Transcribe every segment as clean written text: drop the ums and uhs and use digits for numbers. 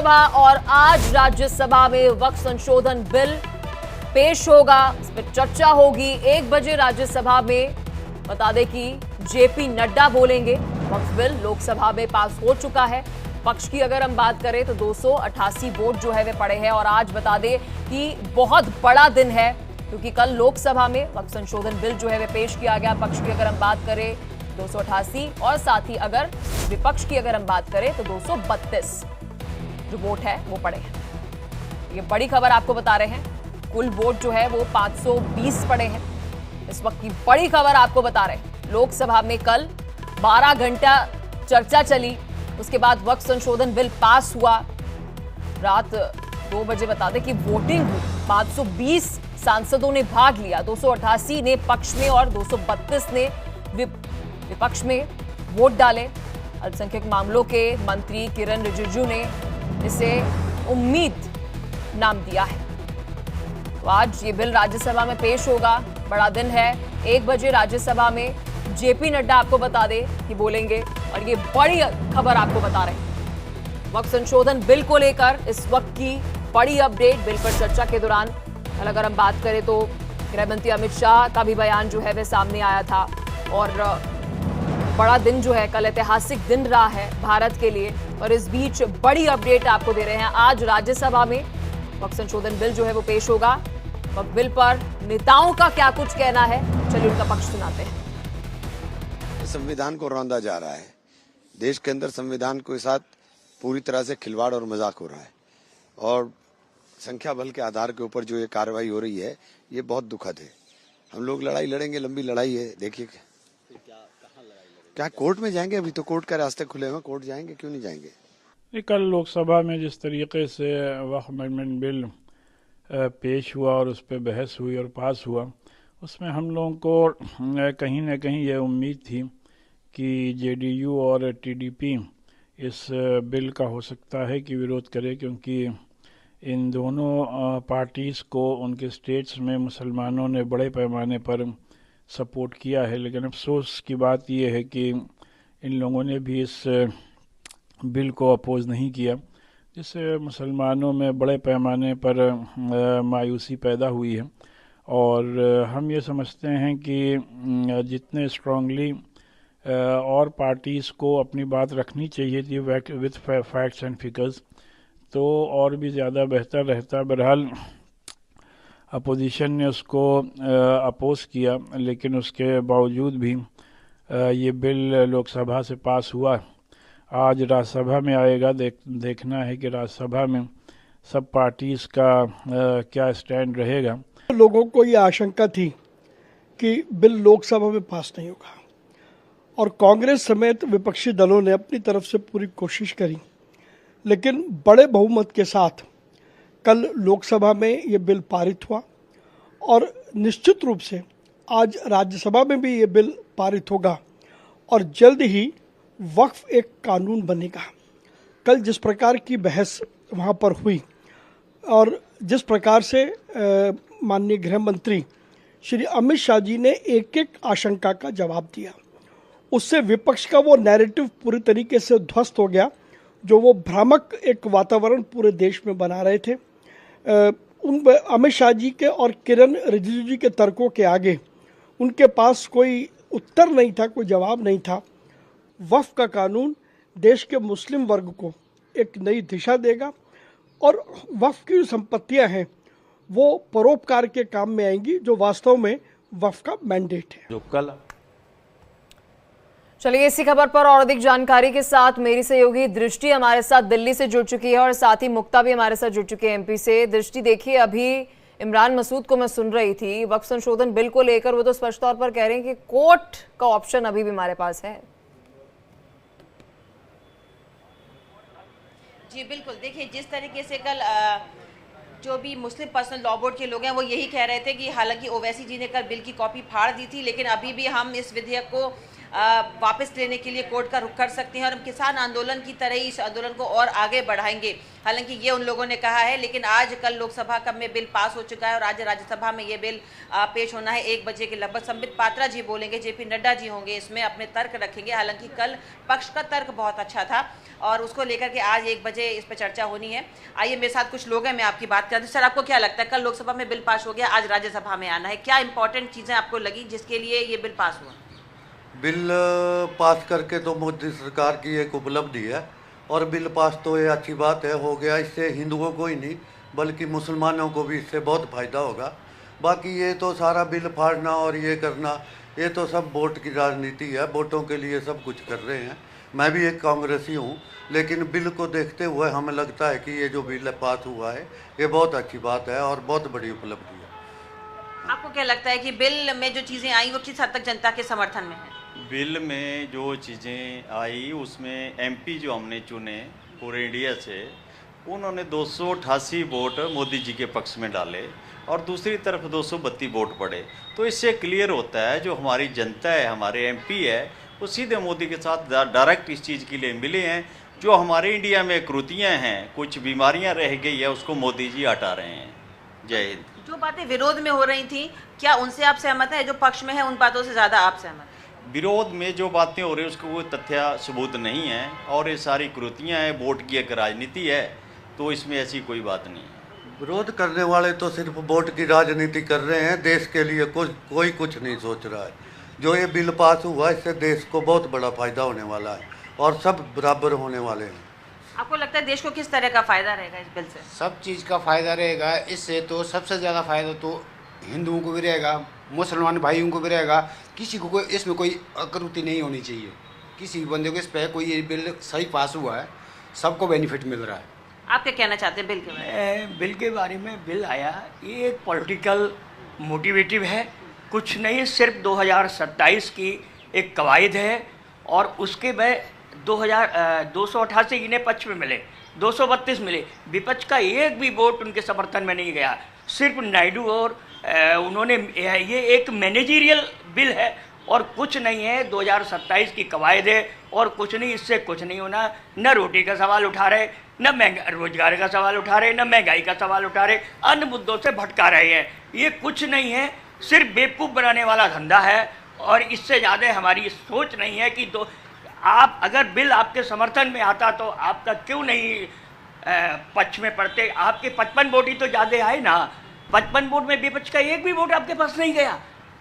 और आज राज्यसभा में वक्फ संशोधन बिल पेश होगा, इस पर चर्चा होगी। 1 बजे राज्यसभा में बता दें कि जेपी नड्डा बोलेंगे। वक्फ बिल लोकसभा में पास हो चुका है। पक्ष की अगर हम बात करें तो 288 वोट जो है वे पड़े हैं। और आज बता दें कि बहुत बड़ा दिन है क्योंकि कल लोकसभा में वक्फ संशोधन बिल जो है वे पेश किया गया। पक्ष की अगर हम बात करें 288 और साथ ही अगर विपक्ष की अगर हम बात करें तो 232 जो वोट है वो पड़े हैं। ये बड़ी खबर आपको बता रहे हैं। कुल वोट जो है वो 520 पड़े हैं। इस वक्त की बड़ी खबर आपको बता रहे हैं। लोकसभा में कल 12 घंटा चर्चा चली, उसके बाद वक्फ संशोधन बिल पास हुआ। रात 2 बजे बता दें कि वोटिंग हुई। 520 सांसदों ने भाग लिया, 288 ने पक्ष में और 232 ने विपक्ष में वोट डाले। अल्पसंख्यक मामलों के मंत्री किरण रिजिजू ने इसे उम्मीद नाम दिया है। तो आज ये बिल राज्यसभा में पेश होगा। बड़ा दिन है। 1 बजे राज्यसभा में जेपी नड्डा आपको बता दे कि बोलेंगे और ये बड़ी खबर आपको बता रहे हैं। वक्फ संशोधन बिल को लेकर इस वक्त की बड़ी अपडेट। बिल पर चर्चा के दौरान अगर हम बात करें तो गृह मंत्री अमित शाह का भी बयान जो है वह सामने आया था। और बड़ा दिन जो है, कल ऐतिहासिक दिन रहा है भारत के लिए। और इस बीच बड़ी अपडेट आपको दे रहे हैं। आज राज्यसभा में वक्फ संशोधन बिल जो है वो पेश होगा। वक्फ बिल पर नेताओं का क्या कुछ कहना है, चलिए उनका पक्ष सुनाते हैं। संविधान को रौंदा जा रहा है। देश के अंदर संविधान के साथ पूरी तरह से खिलवाड़ और मजाक हो रहा है। और संख्या बल के आधार के ऊपर जो ये कार्रवाई हो रही है, ये बहुत दुखद है। हम लोग लड़ाई लड़ेंगे, लंबी लड़ाई है। देखिए क्या कोर्ट में जाएंगे? अभी तो कोर्ट का रास्ते खुले हुए, कोर्ट जाएंगे, क्यों नहीं जाएंगे? कल लोकसभा में जिस तरीके से वक्फ अमेंडमेंट बिल पेश हुआ और उस पर बहस हुई और पास हुआ, उसमें हम लोगों को कहीं ना कहीं ये उम्मीद थी कि जेडीयू और टीडीपी इस बिल का हो सकता है कि विरोध करे, क्योंकि इन दोनों पार्टीज़ को उनके स्टेट्स में मुसलमानों ने बड़े पैमाने पर सपोर्ट किया है। लेकिन अफसोस की बात यह है कि इन लोगों ने भी इस बिल को अपोज नहीं किया, जिससे मुसलमानों में बड़े पैमाने पर मायूसी पैदा हुई है। और हम ये समझते हैं कि जितने स्ट्रांगली और पार्टीज़ को अपनी बात रखनी चाहिए थी विथ फैक्ट्स एंड फिगर्स, तो और भी ज़्यादा बेहतर रहता। बहरहाल अपोजिशन ने उसको अपोज किया, लेकिन उसके बावजूद भी ये बिल लोकसभा से पास हुआ। आज राज्यसभा में आएगा। देखना है कि राज्यसभा में सब पार्टीज़ का क्या स्टैंड रहेगा। लोगों को ये आशंका थी कि बिल लोकसभा में पास नहीं होगा और कांग्रेस समेत विपक्षी दलों ने अपनी तरफ से पूरी कोशिश करी, लेकिन बड़े बहुमत के साथ कल लोकसभा में ये बिल पारित हुआ। और निश्चित रूप से आज राज्यसभा में भी ये बिल पारित होगा और जल्द ही वक्फ एक कानून बनेगा। कल जिस प्रकार की बहस वहाँ पर हुई और जिस प्रकार से माननीय गृह मंत्री श्री अमित शाह जी ने एक एक आशंका का जवाब दिया, उससे विपक्ष का वो नैरेटिव पूरी तरीके से ध्वस्त हो गया, जो वो भ्रामक एक वातावरण पूरे देश में बना रहे थे। उन अमित शाह जी के और किरण रिजिजू जी के तर्कों के आगे उनके पास कोई उत्तर नहीं था, कोई जवाब नहीं था। वक्फ का कानून देश के मुस्लिम वर्ग को एक नई दिशा देगा और वक्फ की जो संपत्तियां हैं वो परोपकार के काम में आएंगी, जो वास्तव में वक्फ का मैंडेट है। जो कल चलिए इसी खबर पर और अधिक जानकारी के साथ मेरी सहयोगी दृष्टि हमारे साथ दिल्ली से जुड़ चुकी है और साथ ही मुक्ता भी हमारे साथ जुड़ चुकी है एमपी से। दृष्टि, देखिए अभी इमरान मसूद को मैं सुन रही थी वक्फ संशोधन बिल को लेकर, वो तो स्पष्ट तौर पर कह रहे हैं कि कोर्ट का ऑप्शन अभी भी हमारे पास है। जी बिल्कुल, देखिए जिस तरीके से कल जो भी मुस्लिम पर्सनल लॉ बोर्ड के लोग हैं वो यही कह रहे थे कि हालांकि ओवैसी जी ने कल बिल की कॉपी फाड़ दी थी, लेकिन अभी भी हम इस विधेयक को वापस लेने के लिए कोर्ट का रुख कर सकते हैं और हम किसान आंदोलन की तरह ही इस आंदोलन को और आगे बढ़ाएंगे। हालांकि ये उन लोगों ने कहा है, लेकिन आज कल लोकसभा का में बिल पास हो चुका है और आज राज्यसभा में ये बिल पेश होना है 1 बजे के लगभग। संबित पात्रा जी बोलेंगे, जेपी नड्डा जी होंगे, इसमें अपने तर्क रखेंगे। हालांकि कल पक्ष का तर्क बहुत अच्छा था और उसको लेकर के आज 1 बजे इस पर चर्चा होनी है। आइए मेरे साथ कुछ लोग हैं, मैं आपकी बात करती हूँ। सर, आपको क्या लगता है, कल लोकसभा में बिल पास हो गया, आज राज्यसभा में आना है, क्या इंपॉर्टेंट चीज़ें आपको लगी जिसके लिए ये बिल पास हुआ? बिल पास करके तो मोदी सरकार की एक उपलब्धि है और बिल पास तो ये अच्छी बात है, हो गया। इससे हिंदुओं को ही नहीं बल्कि मुसलमानों को भी इससे बहुत फ़ायदा होगा। बाकी ये तो सारा बिल फाड़ना और ये करना, ये तो सब वोट की राजनीति है, वोटों के लिए सब कुछ कर रहे हैं। मैं भी एक कांग्रेसी हूँ, लेकिन बिल को देखते हुए हमें लगता है कि ये जो बिल पास हुआ है ये बहुत अच्छी बात है और बहुत बड़ी उपलब्धि है। आपको क्या लगता है कि बिल में जो चीज़ें आई वो किस हद तक जनता के समर्थन में है? बिल में जो चीज़ें आई उसमें एमपी जो हमने चुने पूरे इंडिया से, उन्होंने 288 वोट मोदी जी के पक्ष में डाले और दूसरी तरफ 232 वोट पड़े। तो इससे क्लियर होता है जो हमारी जनता है, हमारे एमपी है, वो सीधे मोदी के साथ डायरेक्ट इस चीज़ के लिए मिले हैं। जो हमारे इंडिया में कुरीतियाँ हैं, कुछ बीमारियाँ रह गई है, उसको मोदी जी हटा रहे हैं। जय हिंद। जो बातें विरोध में हो रही थी, क्या उनसे आप सहमत हैं? जो पक्ष में है उन बातों से ज़्यादा आप सहमत हैं? विरोध में जो बातें हो रही है उसको कोई तथ्य सबूत नहीं है और ये सारी कुरीतियाँ हैं, वोट की एक राजनीति है, तो इसमें ऐसी कोई बात नहीं है। विरोध करने वाले तो सिर्फ वोट की राजनीति कर रहे हैं, देश के लिए कोई कुछ नहीं सोच रहा है। जो ये बिल पास हुआ इससे देश को बहुत बड़ा फायदा होने वाला है और सब बराबर होने वाले हैं। आपको लगता है देश को किस तरह का फायदा रहेगा इस बिल से? सब चीज़ का फ़ायदा रहेगा इससे। तो सबसे ज़्यादा फ़ायदा तो हिंदुओं को भी रहेगा, मुसलमान भाइयों को भी रहेगा। किसी को इसमें कोई अकरूति नहीं होनी चाहिए, किसी भी बंदे को इस पर कोई ये बिल सही पास हुआ है, सबको बेनिफिट मिल रहा है। आप क्या कहना चाहते हैं बिल के बारे में? बिल के बारे में बिल आया, ये एक पॉलिटिकल मोटिवेटिव है, कुछ नहीं, सिर्फ 2027 की एक कवायद है और उसके में 288 इन्हें पक्ष में मिले, 232 मिले, विपक्ष का एक भी वोट उनके समर्थन में नहीं गया। सिर्फ नायडू और उन्होंने, ये एक मैनेजरियल बिल है और कुछ नहीं है, 2027 की कवायद है और कुछ नहीं, इससे कुछ नहीं होना। न रोटी का सवाल उठा रहे, न रोजगार का सवाल उठा रहे, न महंगाई का सवाल उठा रहे, अन्य मुद्दों से भटका रहे हैं। ये कुछ नहीं है, सिर्फ बेवकूफ़ बनाने वाला धंधा है और इससे ज़्यादा हमारी सोच नहीं है कि आप अगर बिल आपके समर्थन में आता तो आपका क्यों नहीं पक्ष में पड़ते? आपके 55 वोट ही तो ज़्यादा आए ना, 55 वोट में विपक्ष का एक भी वोट आपके पास नहीं गया।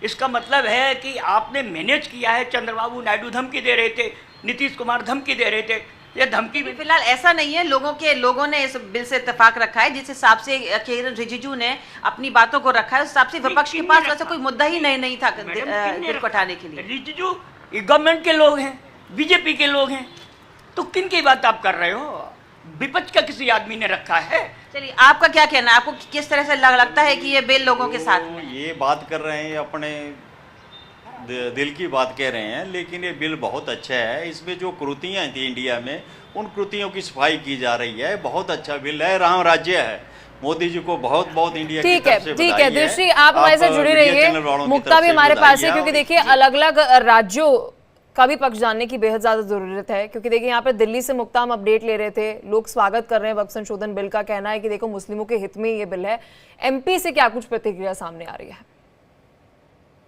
इसका मतलब है कि आपने मैनेज किया है। चंद्रबाबू नायडू धमकी दे रहे थे, नीतीश कुमार धमकी दे रहे थे, ये धमकी भी फिलहाल ऐसा नहीं है। लोगों ने इस बिल से इत्तेफाक रखा है, जिस हिसाब से किरण रिजिजू ने अपनी बातों को रखा है उस हिसाब से विपक्ष के पास वैसे कोई मुद्दा ही नहीं था बिल को हटाने के लिए। रिजिजू गवर्नमेंट के लोग हैं, बीजेपी के लोग हैं, तो किन की बात आप कर रहे हो? विपक्ष का किसी आदमी ने रखा है? चलिए, आपका क्या कहना है? आपको किस तरह से लगता है कि ये बिल लोगों के साथ में? ये बात कर रहे हैं, अपने दिल की बात कह रहे हैं, लेकिन ये बिल बहुत अच्छा है। इसमें जो कुरीतियाँ थी इंडिया में, उन कुरीतियों की सफाई की जा रही है। बहुत अच्छा बिल है, राम राज्य है। मोदी जी को बहुत बहुत इंडिया की तरफ से ठीक है। दृष्टि, आप हमारे साथ जुड़ी रहिए, मुक्ता भी हमारे पास है, क्योंकि देखिए अलग अलग राज्यों का भी पक्ष जानने की बेहद ज्यादा जरूरत है। क्योंकि देखिए यहाँ पे दिल्ली से मुक्ता हम अपडेट ले रहे थे, लोग स्वागत कर रहे हैं वक्फ संशोधन बिल का, कहना है कि देखो मुस्लिमों के हित में ये बिल है। एमपी से क्या कुछ प्रतिक्रिया सामने आ रही है?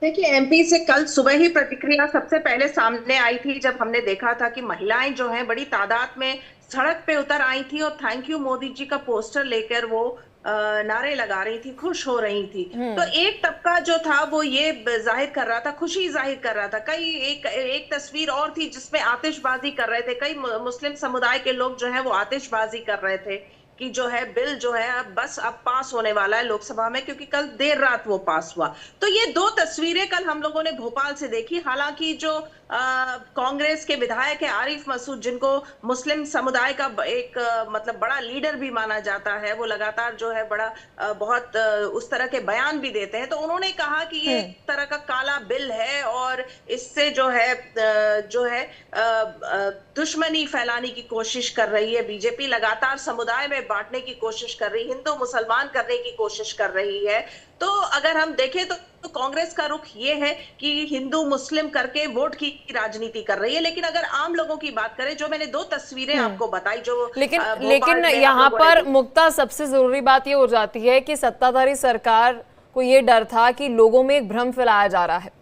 देखिए, एमपी से कल सुबह ही प्रतिक्रिया सबसे पहले सामने आई थी, जब हमने देखा था कि महिलाएं जो हैं बड़ी तादाद में सड़क पे उतर आई थी और थैंक यू मोदी जी का पोस्टर लेकर वो नारे लगा रही थी, खुश हो रही थी। तो एक तबका जो था वो ये जाहिर कर रहा था, खुशी जाहिर कर रहा था। कई एक तस्वीर और थी जिसमें आतिशबाजी कर रहे थे, कई मुस्लिम समुदाय के लोग जो है वो आतिशबाजी कर रहे थे कि जो है बिल जो है अब बस अब पास होने वाला है लोकसभा में, क्योंकि कल देर रात वो पास हुआ। तो ये दो तस्वीरें कल हम लोगों ने भोपाल से देखी। हालांकि जो कांग्रेस के विधायक है आरिफ मसूद, जिनको मुस्लिम समुदाय का एक मतलब बड़ा लीडर भी माना जाता है, वो लगातार जो है बड़ा बहुत उस तरह के बयान भी देते हैं, तो उन्होंने कहा कि ये एक तरह का काला बिल है और इससे जो है दुश्मनी फैलाने की कोशिश कर रही है बीजेपी। लगातार समुदाय में में बांटने की कोशिश कर रही, हिंदू मुसलमान करने की कोशिश कर रही है। तो अगर हम देखें तो कांग्रेस का रुख ये है कि हिंदू मुस्लिम करके वोट की राजनीति कर रही है। लेकिन अगर आम लोगों की बात करें, जो मैंने 2 तस्वीरें आपको बताई, जो लेकिन यहाँ पर मुक्ता सबसे जरूरी बात ये हो जाती है कि सत्ताधारी सरकार को ये डर था कि लोगों में एक भ्रम फैलाया जा रहा है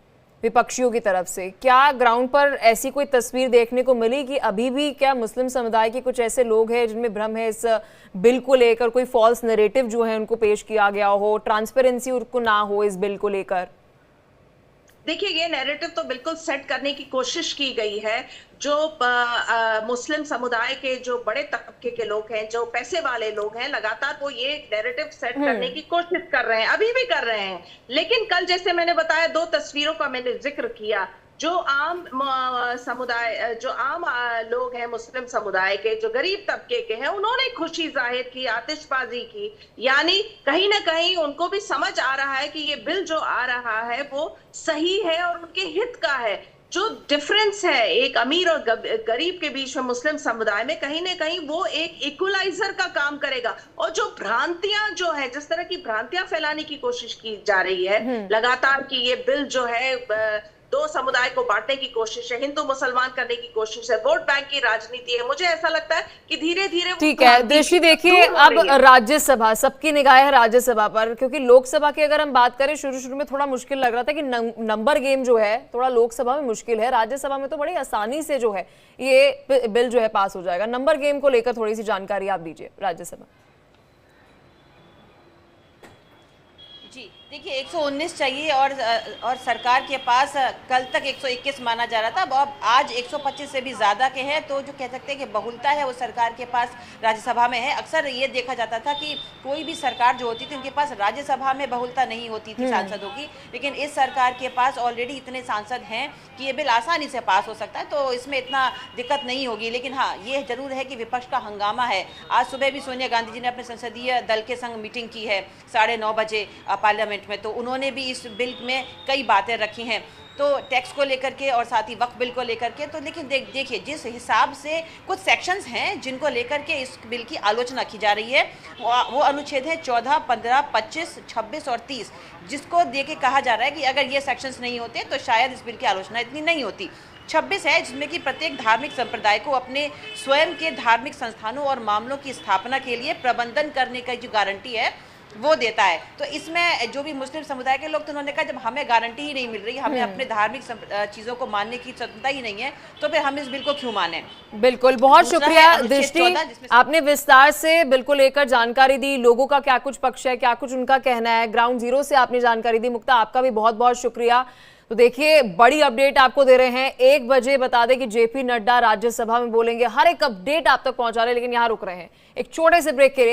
विपक्षियों की तरफ से। क्या ग्राउंड पर ऐसी कोई तस्वीर देखने को मिली कि अभी भी क्या मुस्लिम समुदाय के कुछ ऐसे लोग हैं जिनमें भ्रम है इस बिल को लेकर, कोई फॉल्स नैरेटिव जो है उनको पेश किया गया हो, ट्रांसपेरेंसी उनको ना हो इस बिल को लेकर? देखिए, ये नैरेटिव तो बिल्कुल सेट करने की कोशिश की गई है। जो मुस्लिम समुदाय के जो बड़े तबके के लोग हैं, जो पैसे वाले लोग हैं, लगातार वो ये नैरेटिव सेट करने की कोशिश कर रहे हैं, अभी भी कर रहे हैं। लेकिन कल जैसे मैंने बताया, 2 तस्वीरों का मैंने जिक्र किया, जो आम समुदाय, जो आम लोग हैं मुस्लिम समुदाय के, जो गरीब तबके के हैं, उन्होंने खुशी जाहिर की, आतिशबाजी की। यानी कहीं ना कहीं उनको भी समझ आ रहा है कि ये बिल जो आ रहा है वो सही है और उनके हित का है। जो डिफरेंस है एक अमीर और गरीब के बीच में मुस्लिम समुदाय में, कहीं ना कहीं वो एक इक्वलाइजर का काम करेगा। और जो भ्रांतियां जो है, जिस तरह की भ्रांतियां फैलाने की कोशिश की जा रही है लगातार कि ये बिल जो है 2 समुदाय को बांटने की कोशिश है, हिंदू मुसलमान करने की कोशिश है, वोट बैंक की राजनीति है, मुझे ऐसा लगता है कि धीरे धीरे ठीक है दृष्टि। देखिए, अब राज्यसभा, सबकी निगाह है राज्यसभा पर, क्योंकि लोकसभा की अगर हम बात करें, शुरू में थोड़ा मुश्किल लग रहा था कि नंबर गेम जो है थोड़ा लोकसभा में मुश्किल है, राज्यसभा में तो बड़ी आसानी से जो है ये बिल जो है पास हो जाएगा। नंबर गेम को लेकर थोड़ी सी जानकारी आप दीजिए राज्यसभा। जी देखिए, 119 चाहिए और सरकार के पास कल तक 121 माना जा रहा था, अब आज 125 से भी ज़्यादा के हैं। तो जो कह सकते हैं कि बहुलता है वो सरकार के पास राज्यसभा में है। अक्सर ये देखा जाता था कि कोई भी सरकार जो होती थी उनके पास राज्यसभा में बहुलता नहीं होती थी सांसदों की, लेकिन इस सरकार के पास ऑलरेडी इतने सांसद हैं कि ये बिल आसानी से पास हो सकता है, तो इसमें इतना दिक्कत नहीं होगी। लेकिन हाँ, ये जरूर है कि विपक्ष का हंगामा है। आज सुबह भी सोनिया गांधी जी ने अपने संसदीय दल के संग मीटिंग की है 9:30 बजे पार्लियामेंट में, तो उन्होंने भी इस बिल में कई बातें रखी हैं, तो टैक्स को लेकर के और साथ ही वक्फ बिल को लेकर के। तो लेकिन देखिए, जिस हिसाब से कुछ सेक्शंस हैं जिनको लेकर के इस बिल की आलोचना की जा रही है, वो अनुच्छेद है 14, 15, 25, 26 और 30, जिसको दे के कहा जा रहा है कि अगर ये सेक्शंस नहीं होते तो शायद इस बिल की आलोचना इतनी नहीं होती। 26 है जिसमें कि प्रत्येक धार्मिक संप्रदाय को अपने स्वयं के धार्मिक संस्थानों और मामलों की स्थापना के लिए प्रबंधन करने का जो गारंटी है वो देता है। तो इसमें जो भी मुस्लिम समुदाय के लोग, तो उन्होंने कहा जब हमें गारंटी ही नहीं मिल रही, हमें अपने धार्मिक चीजों को मानने की स्वतंत्रता ही नहीं है, तो फिर हम इस बिल को क्यों माने। बिल्कुल, बहुत शुक्रिया दृष्टि, आपने विस्तार से बिल को लेकर जानकारी दी, लोगों का क्या कुछ पक्ष है, क्या कुछ उनका कहना है, ग्राउंड जीरो से आपने जानकारी दी। मुक्ता, आपका भी बहुत बहुत शुक्रिया। तो देखिए, बड़ी अपडेट आपको दे रहे हैं। 1 बजे बता दें कि जेपी नड्डा राज्यसभा में बोलेंगे, हर एक अपडेट आप तक पहुंचा रहे हैं, लेकिन यहां रुक रहे हैं एक छोटे से ब्रेक के लिए।